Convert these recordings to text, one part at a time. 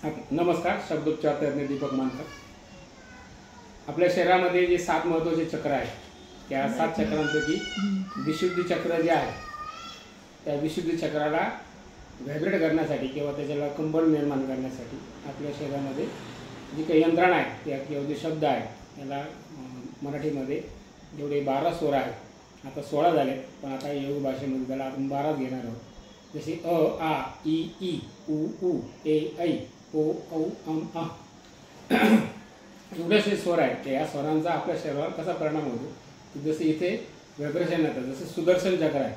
नमस्कार. शब्दोच्चार तज्ञ दीपक मानकर. आपल्या शरीरामध्ये जे 7 महत्त्वाचे चक्र आहेत त्या 7 चक्रांपैकी विशुद्धी चक्र जे आहे त्या विशुद्धी चक्राला व्हायब्रेट करण्यासाठी किंवा त्याच्याला कंपन निर्माण करण्यासाठी आपल्या शरीरामध्ये जी काही यंत्रणा आहे त्या किंवा जे शब्द आहेत याला मराठीमध्ये जेवढे 12 स्वर आहेत आता 16 झाले पण आता योग भाषेमध्ये त्याला आपण 12 घेणार आहोत. जसे अ आ इ ई उ ऊ ए ऐ ओ औ अम आ एवढेसे स्वर आहेत त्या या स्वरांचा आपल्या शरीरावर कसा परिणाम होतो. जसे इथे व्हायब्रेशन येतं जसं सुदर्शन चक्र आहे.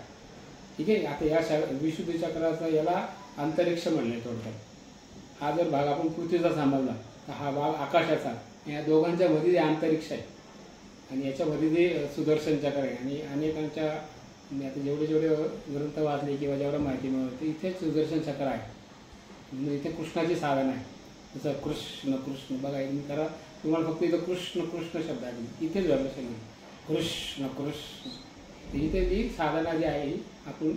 ठीक आहे. आता या विशुद्धी चक्राचा याला अंतरिक्ष म्हणले थोडक्यात. हा जर भाग आपण पृथ्वीचा समजला तर हा भाग आकाशाचा. या दोघांच्या मध्ये जे अंतरिक्ष आहे आणि याच्यामध्ये जे सुदर्शन चक्र आहे आणि अनेकांच्या आता जेवढे ग्रंथ वाचले किंवा जेवढं माहिती मिळते इथेच सुदर्शन चक्र आहे. म्हणजे इथे कृष्णाची साधना आहे. जसं कृष्ण कृष्ण बघा तुम्ही करा तुम्हाला फक्त इथं कृष्ण कृष्ण शब्द आहे इथेच व्हायब्रेशन आहे. कृष्ण कृष्ण इथे जी साधना जी आहे आपण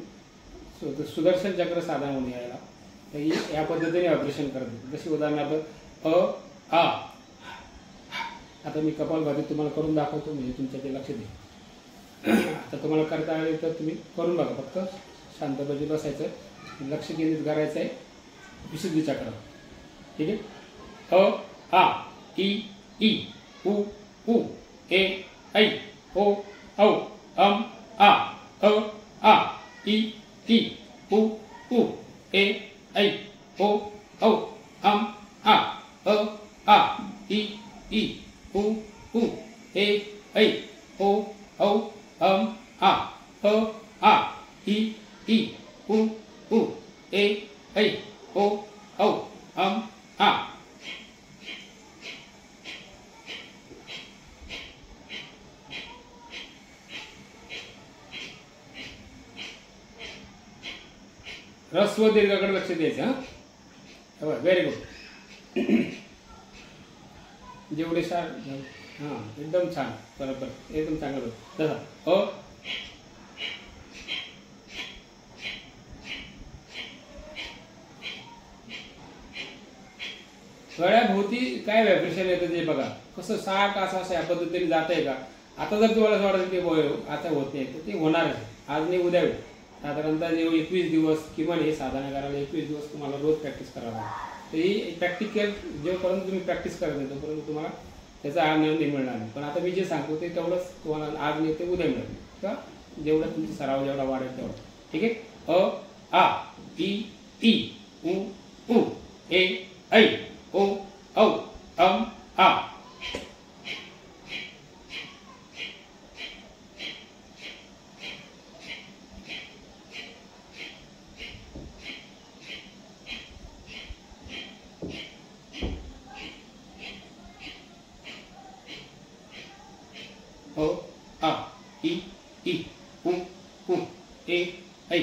सुदर्शन चक्र साधना म्हणून यायला तर ही या पद्धतीने व्हायब्रेशन करते. जशी उदाहरणार्थ अ आ. आता मी कपालभाती तुम्हाला करून दाखवतो म्हणजे तुमच्या ते लक्ष दे. आता तुम्हाला करता आले तर तुम्ही करून बघा. फक्त शांतपणे बसायचं लक्ष केंद्रित करायचं आहे विशुद्धी चक्र. ठीक आहे. अ आ इ ई उ ऊ ए ऐ ओ औ अम आ अ आ इ ई उ ऊ ए ऐ ओ औ अम आ अ आ इ ई उ ऊ ए ऐ ओ औ अम आ अ आ इ ई उ ऊ ए ऐ ओ औ अम आ. ह्रस्व दीर्घाकडे लक्ष द्यायचं. हा व्हेरी गुड. जेवढे सार हां एकदम छान बरोबर एकदम चांगलं. तसा अ गळ्याभोवती काय व्हायब्रेशन येतं ते बघा कसं सारखं असं या पद्धतीने जात आहे का. आता जर तुम्हाला असं वाटतं की आता होत नाही तर ते होणारच. आज नाही उद्या होईल. साधारणतः जेव्हा 21 दिवस किमान हे साधना करायला 21 दिवस तुम्हाला रोज प्रॅक्टिस करावं लागेल. तर ही प्रॅक्टिकल जेव्हापर्यंत तुम्ही प्रॅक्टिस करत नाही तोपर्यंत तुम्हाला त्याचा आनंद मिळणार नाही. पण आता मी जे सांगतो ते तेवढंच तुम्हाला आज नाही ते उद्या मिळेल किंवा जेवढा तुमचा सराव जेवढा वाढेल तेवढा. ठीक आहे. अ आ इ ई उ ऊ ए ऐ ओ औ अम आ. ओ आ इ ई उ ऊ ए ऐ.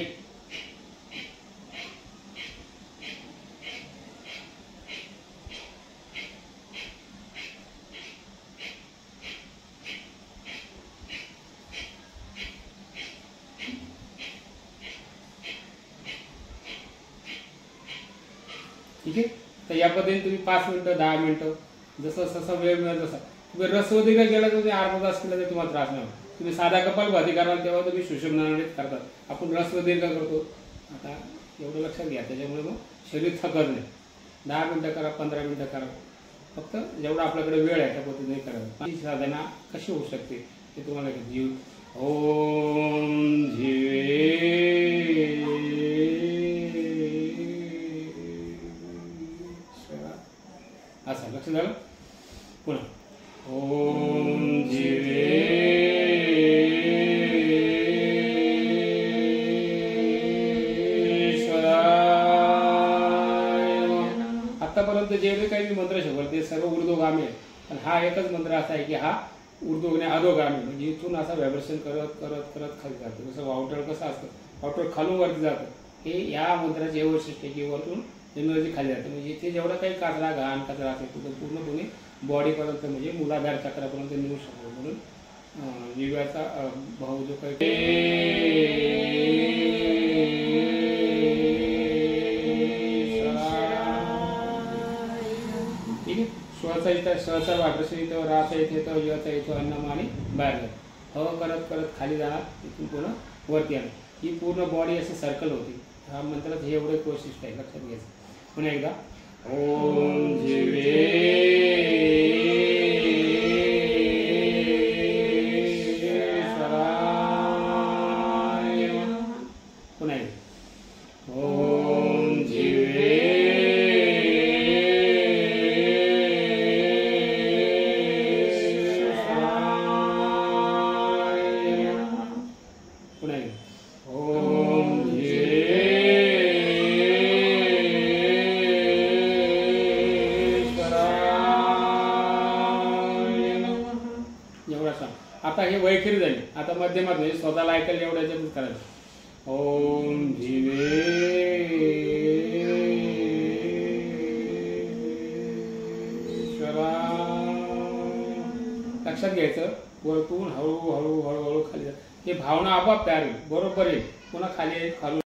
ठीक आहे. तर या पद्धतीने तुम्ही 5 मिनिटं 10 मिनिटं जसं वेळ मिळेल तसा तुम्ही रसवदीला गेला तर तुम्ही अर्धा तास केला तर तुम्हाला त्रास नाही होत. तुम्ही साधा कपालभाती कराल तेव्हा तुम्ही सुषुम्नानेच करतात. आपण रसवदीर्घ करतो. आता एवढं लक्षात घ्या त्याच्यामुळे मग शरीर थकत नाही. 10 मिनिटं करा 15 मिनिटं करा फक्त जेवढा आपल्याकडे वेळ आहे त्या पद्धतीने करा. ही साधना कशी होऊ शकते ते तुम्हाला जीव ओम जीवे असं लक्ष झालं. पुन्हा ओम जीवे आतापर्यंत जेवढे काही मी मंत्र शिकवले ते सर्व ऊर्ध्वगामी आहे. पण हा एकच मंत्र असा आहे की हा ऊर्ध्वने अधोगामी म्हणजे इथून असं व्हायब्रेशन करत करत करत खाली जातं. जसं वावटळ कसं असतं वावटळ खालून वरती जातं. हे या मंत्राचे हे वैशिष्ट्य की वरतून एनर्जी खाली जाते. म्हणजे इथे जेवढा काही कचरा घाण कचरा असेल तो पूर्णपणे बॉडीपर्यंत म्हणजे मूलाधार चक्रापर्यंत नेऊ शकतो. म्हणून जीवाचा भाव जो काही ठीक आहे. श्वचा इथं शचा वाढरक्षण इथं, राचा इथे येतं, यचा इथं अन्नम आणि बाहेर जातं. करत करत खाली जाणार, इथून पुन्हा वरती येणार. ही पूर्ण बॉडी असं सर्कल होती. हा मंत्रात हे एवढे वैशिष्ट्य आहे, लक्षात घ्यायचं. पुन्हा एकदा ओम पुन्हा एकदा ओम पुन्हा एकदा ओम एवढा सांग. आता हे वैखरी झाली. आता मध्यमात म्हणजे स्वतःला ऐकायला एवढ्या याच्यातच करायचं. ओम लक्षात घ्यायचं. वरतून हळूहळू हळूहळू खाली हे भावना आपोआप तयार होईल. बरोबर आहे. पुन्हा खाली खालून